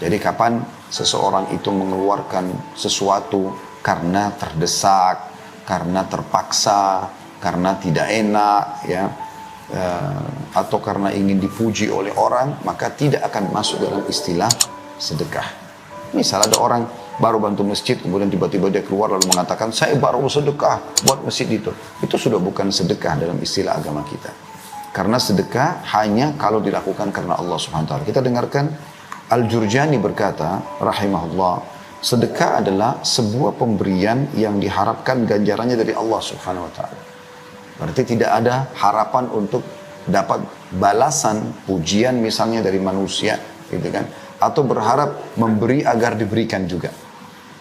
Jadi kapan seseorang itu mengeluarkan sesuatu karena terdesak, karena terpaksa, karena tidak enak, ya, atau karena ingin dipuji oleh orang, maka tidak akan masuk dalam istilah sedekah. Misal ada orang baru bantu masjid, kemudian tiba-tiba dia keluar lalu mengatakan, saya baru sedekah buat masjid itu. Itu sudah bukan sedekah dalam istilah agama kita. Karena sedekah hanya kalau dilakukan karena Allah Subhanahu wa taala. Kita dengarkan Al-Jurjani berkata, rahimahullah, sedekah adalah sebuah pemberian yang diharapkan ganjarannya dari Allah Subhanahu wa taala. Berarti tidak ada harapan untuk dapat balasan pujian misalnya dari manusia, gitu kan? Atau berharap memberi agar diberikan juga.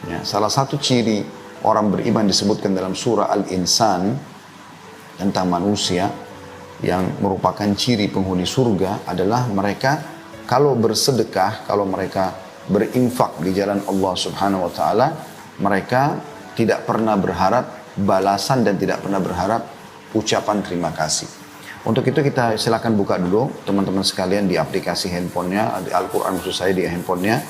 Ya, salah satu ciri orang beriman disebutkan dalam surah Al-Insan tentang manusia yang merupakan ciri penghuni surga adalah mereka kalau bersedekah, kalau mereka berinfak di jalan Allah Subhanahu wa taala, mereka tidak pernah berharap balasan dan tidak pernah berharap ucapan terima kasih. Untuk itu kita silakan buka dulu teman-teman sekalian di aplikasi handphonenya, di Al-Quran maksud saya di handphonenya,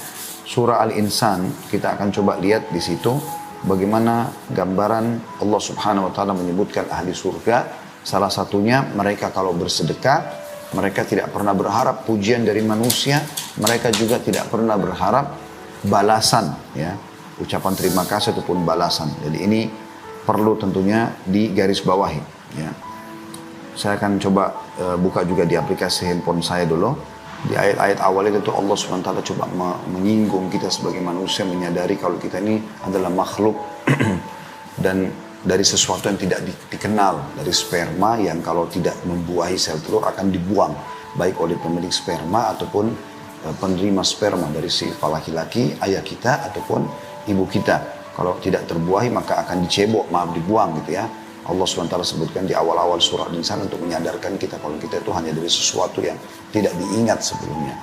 surah Al-Insan. Kita akan coba lihat di situ bagaimana gambaran Allah Subhanahu wa taala menyebutkan ahli surga. Salah satunya mereka kalau bersedekah, mereka tidak pernah berharap pujian dari manusia, mereka juga tidak pernah berharap balasan, ya, ucapan terima kasih ataupun balasan. Jadi ini perlu tentunya digarisbawahi, ya. Saya akan coba buka juga di aplikasi handphone saya dulu. Di ayat-ayat awal itu Allah SWT coba menyinggung kita sebagai manusia, menyadari kalau kita ini adalah makhluk dan dari sesuatu yang tidak dikenal, dari sperma yang kalau tidak membuahi sel telur akan dibuang, baik oleh pemilik sperma ataupun penerima sperma dari si laki-laki, ayah kita ataupun ibu kita. Kalau tidak terbuahi maka akan dicebok, dibuang gitu ya. Allah SWT sebutkan di awal-awal surah Al-Insan untuk menyadarkan kita kalau kita itu hanya dari sesuatu yang tidak diingat sebelumnya.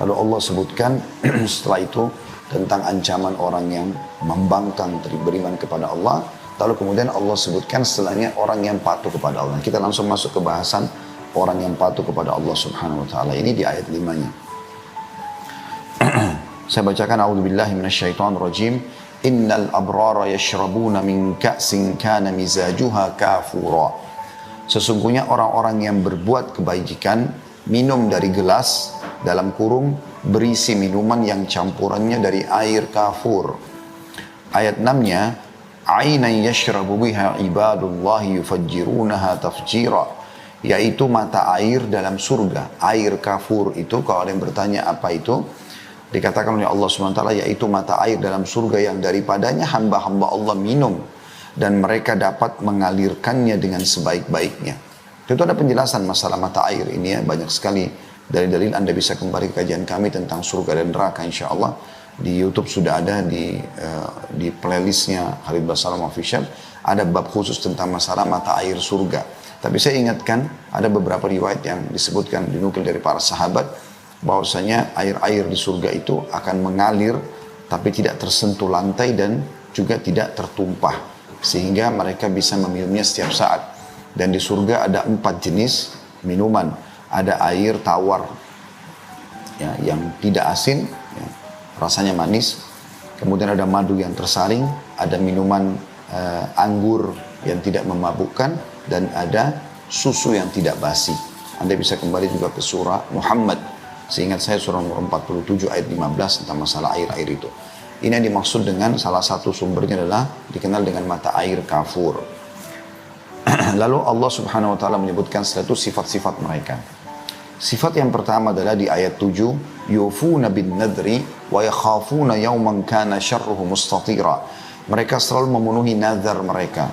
Lalu Allah sebutkan setelah itu tentang ancaman orang yang membangkang beriman kepada Allah. Lalu kemudian Allah sebutkan setelahnya orang yang patuh kepada Allah. Kita langsung masuk ke bahasan orang yang patuh kepada Allah Subhanahu wa taala. Ini di ayat 5-nya. Saya bacakan a'udzubillahi minasyaitonirrajim. Innal abrara yashrabuna min ka'sin kana mizajuha kafura. Sesungguhnya orang-orang yang berbuat kebajikan minum dari gelas dalam kurung berisi minuman yang campurannya dari air kafur. Ayat 6-nya, Ainan yashrabu biha ibadullahi yufajjirunaha tafjira, yaitu mata air dalam surga. Air kafur itu, kalau ada yang bertanya apa itu, dikatakan oleh Allah SWT, yaitu mata air dalam surga yang daripadanya hamba-hamba Allah minum dan mereka dapat mengalirkannya dengan sebaik-baiknya. Itu ada penjelasan masalah mata air ini ya, banyak sekali dari dalil. Anda bisa kembali ke kajian kami tentang surga dan neraka, insya Allah. Di YouTube sudah ada di playlistnya Khalid Basalam Official, ada bab khusus tentang masalah mata air surga. Tapi saya ingatkan ada beberapa riwayat yang disebutkan dinukil dari para sahabat bahwasanya air-air di surga itu akan mengalir tapi tidak tersentuh lantai dan juga tidak tertumpah sehingga mereka bisa meminumnya setiap saat. Dan di surga ada 4 jenis minuman. Ada air tawar ya, yang tidak asin, ya, rasanya manis. Kemudian ada madu yang tersaring, ada minuman anggur yang tidak memabukkan, dan ada susu yang tidak basi. Anda bisa kembali juga ke surah Muhammad. Seingat saya surah nomor 47 ayat 15 tentang masalah air-air itu. Ini yang dimaksud dengan salah satu sumbernya adalah dikenal dengan mata air kafur. Lalu Allah Subhanahu wa taala menyebutkan setelah itu sifat-sifat mereka. Sifat yang pertama adalah di ayat 7, yufuna bin nadri wa yakhafuna yawman kana syarruhu mustatira. Mereka selalu memenuhi nazar mereka.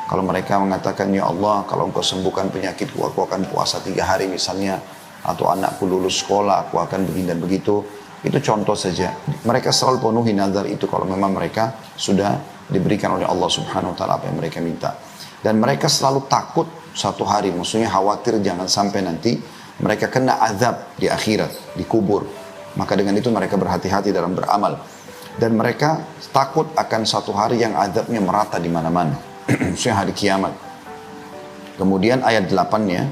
Kalau mereka mengatakan, ya Allah, kalau engkau sembuhkan penyakitku, aku akan puasa 3 hari misalnya, atau anakku lulus sekolah, aku akan begini dan begitu. Itu contoh saja. Mereka selalu penuhi nazar itu kalau memang mereka sudah diberikan oleh Allah Subhanahu wa taala apa yang mereka minta. Dan mereka selalu takut satu hari, maksudnya khawatir jangan sampai nanti mereka kena azab di akhirat, di kubur. Maka dengan itu mereka berhati-hati dalam beramal. Dan mereka takut akan satu hari yang azabnya merata di mana-mana. Maksudnya hari kiamat. Kemudian ayat 8-nya,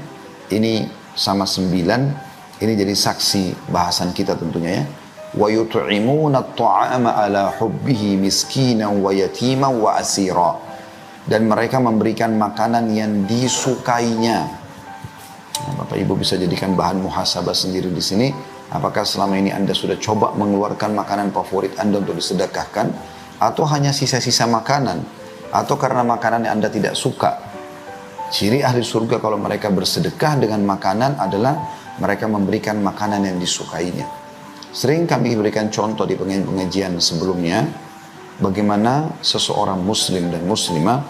ini sama 9, ini jadi saksi bahasan kita tentunya ya. wa yut'imuna at-ta'ama ala hubbihi miskinan wa yatiman wa asira. Dan mereka memberikan makanan yang disukainya. Nah, Bapak Ibu bisa jadikan bahan muhasabah sendiri di sini. Apakah selama ini Anda sudah coba mengeluarkan makanan favorit Anda untuk disedekahkan? Atau hanya sisa-sisa makanan? Atau karena makanan yang Anda tidak suka? Ciri ahli surga kalau mereka bersedekah dengan makanan adalah mereka memberikan makanan yang disukainya. Sering kami berikan contoh di pengajian sebelumnya, bagaimana seseorang muslim dan muslimah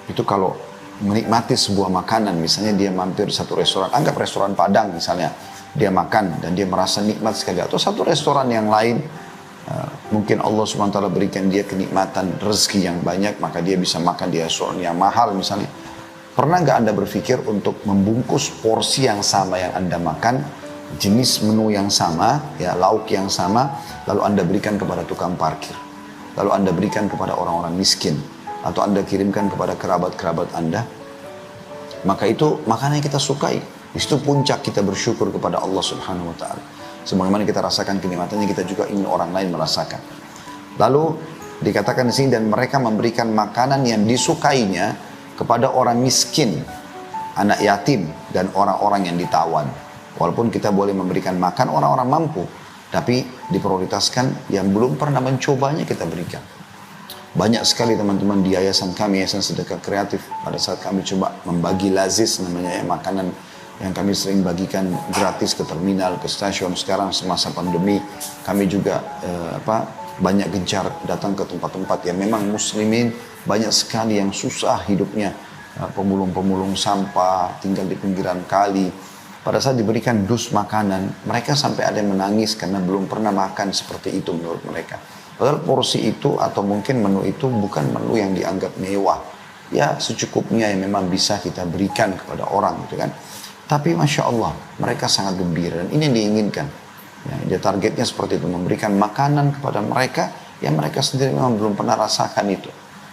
itu kalau menikmati sebuah makanan, misalnya dia mampir satu restoran, anggap restoran Padang misalnya, dia makan dan dia merasa nikmat sekali, atau satu restoran yang lain, mungkin Allah SWT berikan dia kenikmatan rezeki yang banyak, maka dia bisa makan di restoran yang mahal misalnya. Pernah nggak Anda berpikir untuk membungkus porsi yang sama yang Anda makan, jenis menu yang sama, ya lauk yang sama, lalu Anda berikan kepada tukang parkir, lalu Anda berikan kepada orang-orang miskin, atau Anda kirimkan kepada kerabat-kerabat Anda? Maka itu makanan yang kita sukai. Itu puncak kita bersyukur kepada Allah Subhanahu wa taala. Sebagaimana kita rasakan kenikmatannya, kita juga ingin orang lain merasakan. Lalu dikatakan di sini, dan mereka memberikan makanan yang disukainya kepada orang miskin, anak yatim, dan orang-orang yang ditawan. Walaupun kita boleh memberikan makan orang-orang mampu, tapi diprioritaskan yang belum pernah mencobanya kita berikan. Banyak sekali teman-teman di yayasan kami, Yayasan Sedekah Kreatif, pada saat kami coba membagi lazis namanya ya, makanan yang kami sering bagikan gratis ke terminal, ke stasiun. Sekarang semasa pandemi kami juga banyak gencar datang ke tempat-tempat yang memang muslimin, banyak sekali yang susah hidupnya, pemulung-pemulung sampah, tinggal di pinggiran kali. Pada saat diberikan dus makanan, mereka sampai ada yang menangis karena belum pernah makan seperti itu menurut mereka. Padahal porsi itu atau mungkin menu itu bukan menu yang dianggap mewah. Ya secukupnya yang memang bisa kita berikan kepada orang gitu kan. Tapi Masya Allah, mereka sangat gembira dan ini yang diinginkan. Ya, dia targetnya seperti itu, memberikan makanan kepada mereka yang mereka sendiri memang belum pernah rasakan itu.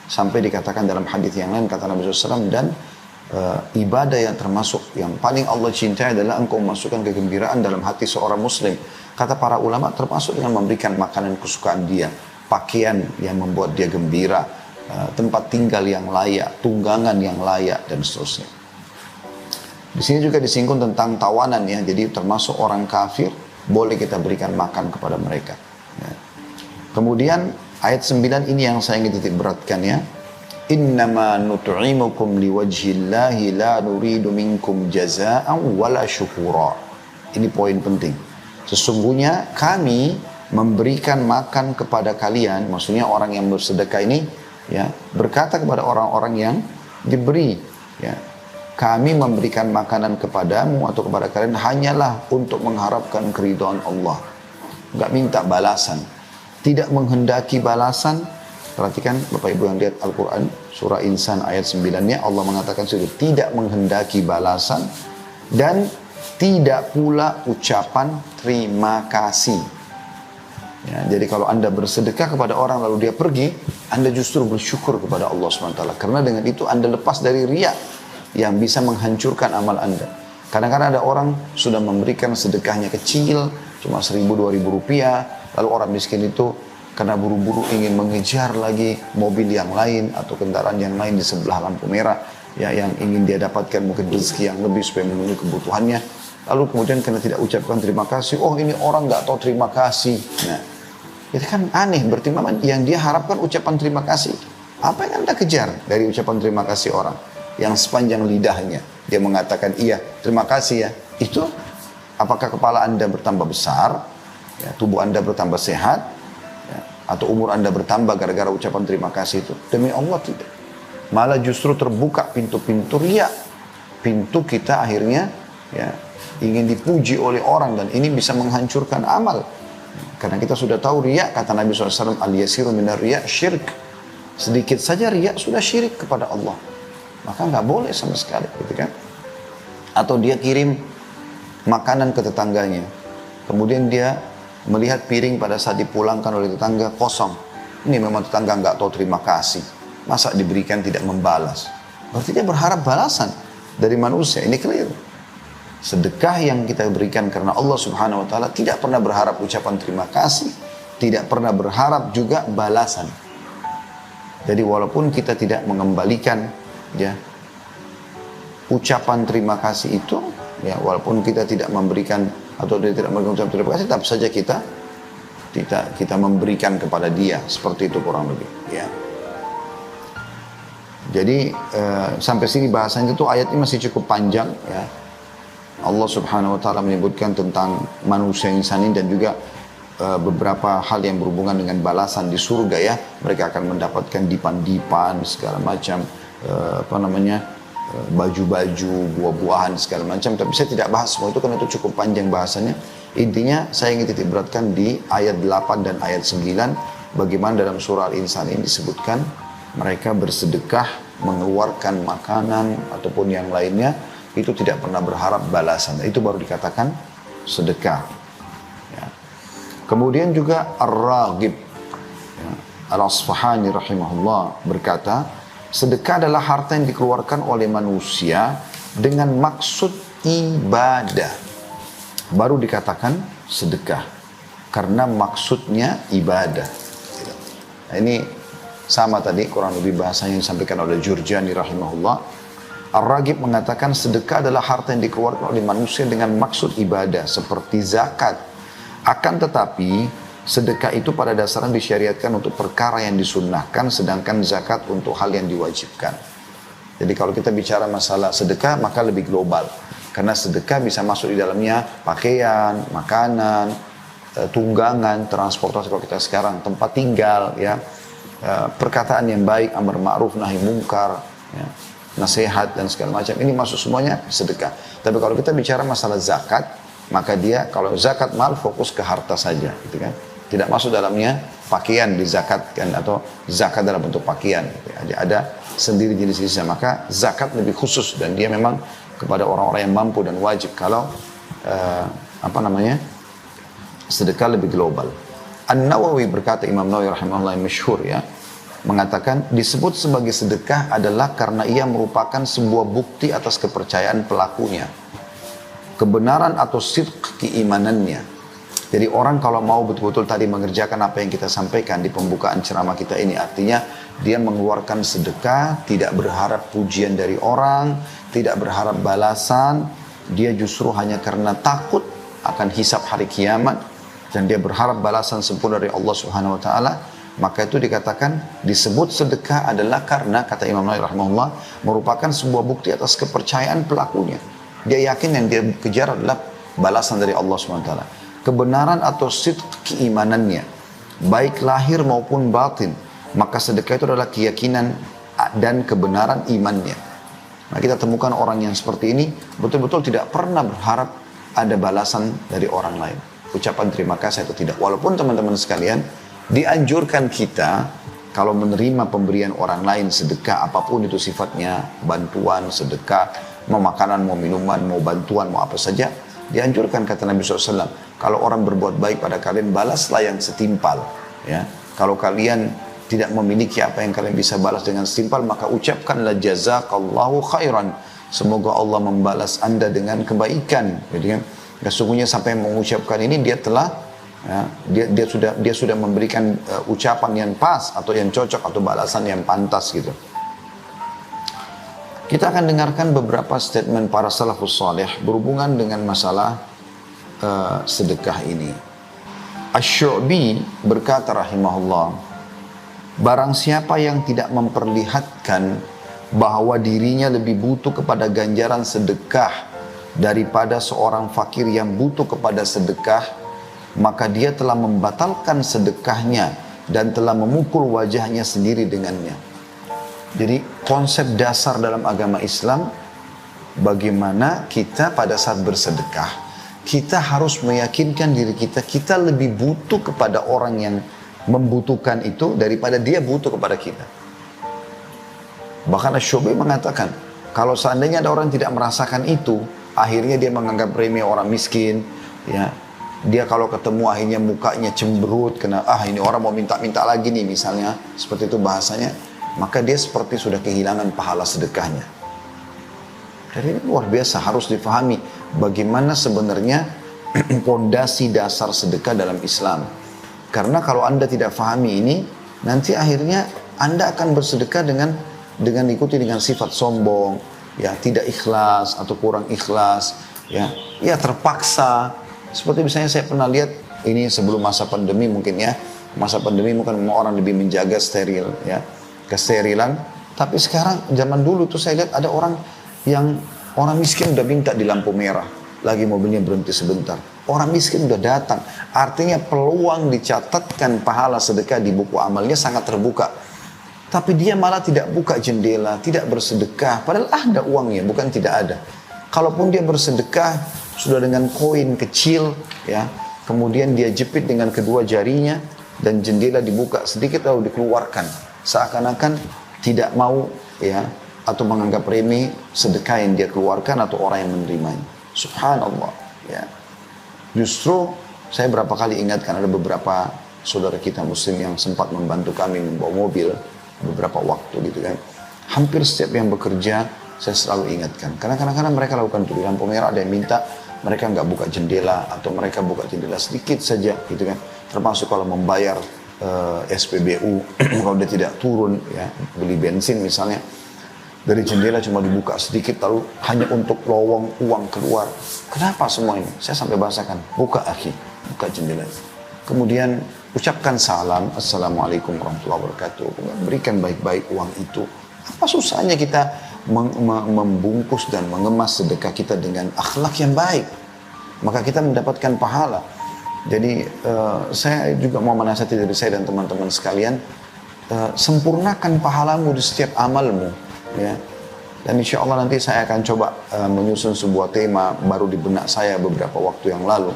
Sampai dikatakan dalam hadis yang lain, kata Nabi SAW, dan ibadah yang termasuk yang paling Allah cintai adalah engkau memasukkan kegembiraan dalam hati seorang muslim. Kata para ulama, termasuk dengan memberikan makanan kesukaan dia, pakaian yang membuat dia gembira, tempat tinggal yang layak, tunggangan yang layak, dan seterusnya. Di sini juga disinggung tentang tawanan ya, jadi termasuk orang kafir boleh kita berikan makan kepada mereka. Ya. Kemudian ayat 9 ini yang saya ingin titik beratkan ya. Innama nut'imukum liwajhillahi la nuridu minkum jazaa'an wala syukura. Ini poin penting. Sesungguhnya kami memberikan makan kepada kalian, maksudnya orang yang bersedekah ini ya, berkata kepada orang-orang yang diberi ya, kami memberikan makanan kepadamu atau kepada kalian hanyalah untuk mengharapkan keridhaan Allah. Enggak minta balasan, tidak menghendaki balasan. Perhatikan Bapak Ibu yang lihat Al-Quran, surah Insan ayat 9-nya, Allah mengatakan situ, tidak menghendaki balasan dan tidak pula ucapan terima kasih. Ya, jadi kalau Anda bersedekah kepada orang lalu dia pergi, Anda justru bersyukur kepada Allah SWT. Karena dengan itu Anda lepas dari riya yang bisa menghancurkan amal Anda. Kadang-kadang ada orang sudah memberikan sedekahnya kecil, cuma 1.000-2.000 rupiah, lalu orang miskin itu karena buru-buru ingin mengejar lagi mobil yang lain atau kendaraan yang lain di sebelah lampu merah, ya, yang ingin dia dapatkan mungkin rezeki yang lebih supaya memenuhi kebutuhannya. Lalu kemudian karena tidak ucapkan terima kasih, oh ini orang nggak tahu terima kasih. Nah, itu kan aneh, berarti memang yang dia harapkan ucapan terima kasih. Apa yang Anda kejar dari ucapan terima kasih orang? Yang sepanjang lidahnya dia mengatakan iya terima kasih ya, itu apakah kepala Anda bertambah besar ya, tubuh Anda bertambah sehat ya, atau umur Anda bertambah gara-gara ucapan terima kasih itu? Demi Allah tidak, malah justru terbuka pintu-pintu riya, pintu kita akhirnya ya ingin dipuji oleh orang, dan ini bisa menghancurkan amal. Karena kita sudah tahu riya, kata Nabi SAW, al-yasiru minar riya syirk, sedikit saja riya sudah syirik kepada Allah, maka nggak boleh sama sekali gitu kan. Atau dia kirim makanan ke tetangganya, kemudian dia melihat piring pada saat dipulangkan oleh tetangga kosong. Ini memang tetangga nggak tahu terima kasih, masa diberikan tidak membalas, berarti dia berharap balasan dari manusia. Ini keliru. Sedekah yang kita berikan karena Allah Subhanahu wa taala tidak pernah berharap ucapan terima kasih, tidak pernah berharap juga balasan. Jadi walaupun kita tidak mengembalikan ya ucapan terima kasih itu, ya walaupun kita tidak memberikan atau dia tidak memberikan ucapan terima kasih, tetap saja kita memberikan kepada dia, seperti itu kurang lebih ya. Jadi sampai sini bahasanya itu ayat ini masih cukup panjang ya. Allah Subhanahu wa taala menyebutkan tentang manusia insan ini dan juga beberapa hal yang berhubungan dengan balasan di surga ya. Mereka akan mendapatkan dipan-dipan segala macam baju-baju, buah-buahan segala macam. Tapi saya tidak bahas semua itu karena itu cukup panjang bahasanya. Intinya saya ingin titik beratkan di ayat 8 dan ayat 9 bagaimana dalam surah Al-Insan ini disebutkan mereka bersedekah, mengeluarkan makanan ataupun yang lainnya itu tidak pernah berharap balasan. Itu baru dikatakan sedekah. Ya. Kemudian juga Ar-Raghib ya, Al-Asfahani rahimahullah berkata, sedekah adalah harta yang dikeluarkan oleh manusia dengan maksud ibadah. Baru dikatakan sedekah. Karena maksudnya ibadah. Nah, ini sama tadi kurang lebih bahasanya yang disampaikan oleh Jurjani rahimahullah. Ar-Raghib mengatakan sedekah adalah harta yang dikeluarkan oleh manusia dengan maksud ibadah seperti zakat. Akan tetapi sedekah itu pada dasarnya disyariatkan untuk perkara yang disunnahkan, sedangkan zakat untuk hal yang diwajibkan. Jadi kalau kita bicara masalah sedekah maka lebih global. Karena sedekah bisa masuk di dalamnya pakaian, makanan, tunggangan, transportasi kalau kita sekarang, tempat tinggal, ya, perkataan yang baik, amar ma'ruf, nahi mungkar, ya, nasihat dan segala macam. Ini masuk semuanya sedekah. Tapi kalau kita bicara masalah zakat, maka dia kalau zakat mal fokus ke harta saja, gitu kan? Tidak masuk dalamnya pakaian dizakatkan atau zakat dalam bentuk pakaian. Gitu. Ada sendiri jenis-jenisnya. Maka zakat lebih khusus dan dia memang kepada orang-orang yang mampu dan wajib. Kalau sedekah lebih global. An-Nawawi berkata, Imam Nawawi rahimahullah yang masyhur ya, mengatakan disebut sebagai sedekah adalah karena ia merupakan sebuah bukti atas kepercayaan pelakunya, kebenaran atau sidq keimanannya. Jadi orang kalau mau betul-betul tadi mengerjakan apa yang kita sampaikan di pembukaan ceramah kita ini, artinya dia mengeluarkan sedekah, tidak berharap pujian dari orang, tidak berharap balasan, dia justru hanya karena takut akan hisab hari kiamat dan dia berharap balasan sempurna dari Allah Subhanahu wa taala. Maka itu dikatakan disebut sedekah adalah karena, kata Imam Nawawi rahimahullah, merupakan sebuah bukti atas kepercayaan pelakunya. Dia yakin yang dia kejar adalah balasan dari Allah SWT. Kebenaran atau sidq keimanannya, baik lahir maupun batin. Maka sedekah itu adalah keyakinan dan kebenaran imannya. Nah, kita temukan orang yang seperti ini betul-betul tidak pernah berharap ada balasan dari orang lain. Ucapan terima kasih atau tidak. Walaupun teman-teman sekalian, dianjurkan kita kalau menerima pemberian orang lain sedekah apapun itu sifatnya, bantuan, sedekah, mau makanan, mau minuman, mau bantuan, mau apa saja, dianjurkan kata Nabi SAW, kalau orang berbuat baik pada kalian, balaslah yang setimpal. Ya, kalau kalian tidak memiliki apa yang kalian bisa balas dengan setimpal, maka ucapkanlah jazakallahu khairan. Semoga Allah membalas anda dengan kebaikan. Jadi kan, sesungguhnya sampai mengucapkan ini dia telah dia sudah memberikan ucapan yang pas atau yang cocok atau balasan yang pantas gitu. Kita akan dengarkan beberapa statement para salafus salih berhubungan dengan masalah sedekah ini. Asy-Syu'bi berkata rahimahullah, barang siapa yang tidak memperlihatkan bahwa dirinya lebih butuh kepada ganjaran sedekah daripada seorang fakir yang butuh kepada sedekah, maka dia telah membatalkan sedekahnya dan telah memukul wajahnya sendiri dengannya. Jadi konsep dasar dalam agama Islam, bagaimana kita pada saat bersedekah, kita harus meyakinkan diri kita, kita lebih butuh kepada orang yang membutuhkan itu daripada dia butuh kepada kita. Bahkan Asy-Syu'bi mengatakan, kalau seandainya ada orang yang tidak merasakan itu, akhirnya dia menganggap remeh orang miskin, ya. Dia kalau ketemu akhirnya mukanya cemberut, kena ini orang mau minta-minta lagi nih misalnya, seperti itu bahasanya, maka dia seperti sudah kehilangan pahala sedekahnya. Jadi ini luar biasa, harus difahami bagaimana sebenarnya pondasi dasar sedekah dalam Islam. Karena kalau Anda tidak fahami ini, nanti akhirnya Anda akan bersedekah dengan ikuti dengan sifat sombong, ya tidak ikhlas atau kurang ikhlas, ya terpaksa. Seperti misalnya saya pernah lihat ini sebelum masa pandemi mungkin ya, masa pandemi mungkin orang lebih menjaga steril, ya kesterilan. Tapi sekarang zaman dulu tuh saya lihat ada orang miskin udah minta di lampu merah, lagi mobilnya berhenti sebentar. Orang miskin udah datang. Artinya peluang dicatatkan pahala sedekah di buku amalnya sangat terbuka. Tapi dia malah tidak buka jendela, tidak bersedekah. Padahal ada uangnya, bukan tidak ada. Kalaupun dia bersedekah, sudah dengan koin kecil, ya, kemudian dia jepit dengan kedua jarinya, dan jendela dibuka sedikit lalu dikeluarkan. Seakan-akan tidak mau, ya, atau menganggap remeh sedekah yang dia keluarkan atau orang yang menerimanya. Subhanallah, ya. Justru saya berapa kali ingatkan, ada beberapa saudara kita muslim yang sempat membantu kami membawa mobil beberapa waktu gitu kan. Hampir setiap yang bekerja saya selalu ingatkan. Karena kadang-kadang mereka lakukan itu di lampu merah, ada yang minta mereka nggak buka jendela atau mereka buka jendela sedikit saja gitu kan. Termasuk kalau membayar SPBU kalau dia tidak turun, ya beli bensin misalnya, dari jendela cuma dibuka sedikit lalu hanya untuk lowong uang keluar. Kenapa semua ini? Saya sampai bahasakan, buka akhi, buka jendela. Kemudian ucapkan salam, assalamualaikum warahmatullahi wabarakatuh. Berikan baik-baik uang itu. Apa susahnya kita membungkus dan mengemas sedekah kita dengan akhlak yang baik? Maka kita mendapatkan pahala. Jadi saya juga mau menasihati dari saya dan teman-teman sekalian, sempurnakan pahalamu di setiap amalmu, ya. Dan insya Allah nanti saya akan coba menyusun sebuah tema baru di benak saya beberapa waktu yang lalu,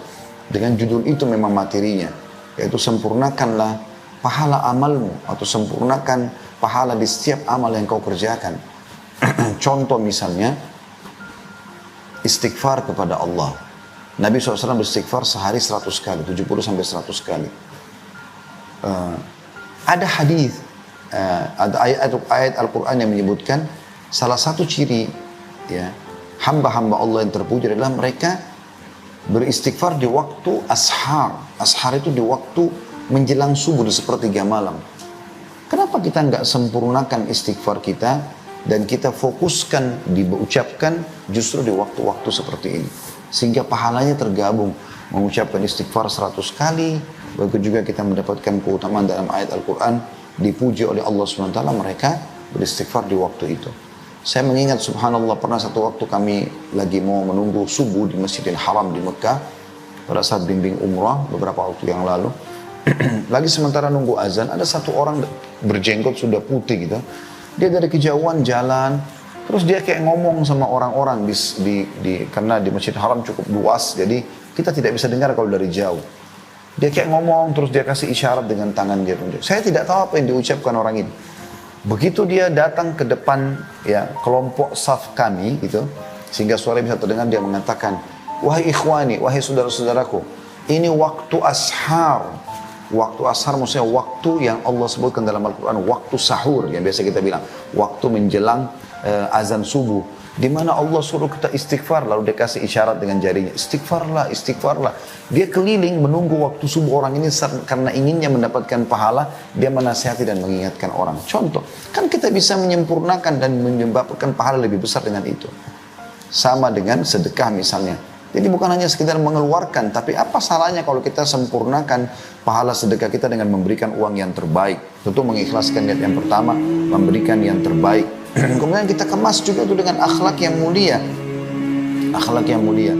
dengan judul itu memang materinya, yaitu sempurnakanlah pahala amalmu, atau sempurnakan pahala di setiap amal yang kau kerjakan. Contoh misalnya istighfar kepada Allah. Nabi SAW beristighfar sehari 100 kali, 70-100 kali. Ada hadis, ada ayat Al-Quran yang menyebutkan salah satu ciri, ya, hamba-hamba Allah yang terpuji adalah mereka beristighfar di waktu ashar. Ashar itu di waktu menjelang subuh, di sepertiga malam. Kenapa kita nggak sempurnakan istighfar kita dan kita fokuskan diucapkan justru di waktu-waktu seperti ini, sehingga pahalanya tergabung, mengucapkan istighfar 100 kali. Begitu juga kita mendapatkan keutamaan dalam ayat Al-Quran, dipuji oleh Allah SWT mereka beristighfar di waktu itu. Saya mengingat subhanallah, pernah satu waktu kami lagi mau menunggu subuh di Masjidil Haram di Mekah pada saat bimbing umrah beberapa waktu yang lalu. Lagi sementara nunggu azan, ada satu orang berjenggot sudah putih gitu. Dia dari kejauhan jalan, terus dia kayak ngomong sama orang-orang karena di Masjidil Haram cukup luas, jadi kita tidak bisa dengar kalau dari jauh. Dia kayak ngomong, terus dia kasih isyarat dengan tangan dia tunjuk. Saya tidak tahu apa yang diucapkan orang ini. Begitu dia datang ke depan, ya, kelompok saf kami gitu, sehingga suara bisa terdengar, dia mengatakan, wahai ikhwani, wahai saudara-saudaraku, ini waktu ashar. Waktu ashar maksudnya waktu yang Allah sebutkan dalam Al-Quran, waktu sahur yang biasa kita bilang, waktu menjelang azan subuh, di mana Allah suruh kita istighfar, lalu dia kasih isyarat dengan jarinya, istighfarlah, istighfarlah. Dia keliling menunggu waktu subuh orang ini karena inginnya mendapatkan pahala, dia menasihati dan mengingatkan orang. Contoh, kan kita bisa menyempurnakan dan menyebabkan pahala lebih besar dengan itu. Sama dengan sedekah misalnya. Jadi bukan hanya sekedar mengeluarkan, tapi apa salahnya kalau kita sempurnakan pahala sedekah kita dengan memberikan uang yang terbaik. Tentu mengikhlaskan niat yang pertama, memberikan yang terbaik. Kemudian kita kemas juga itu dengan akhlak yang mulia. Akhlak yang mulia.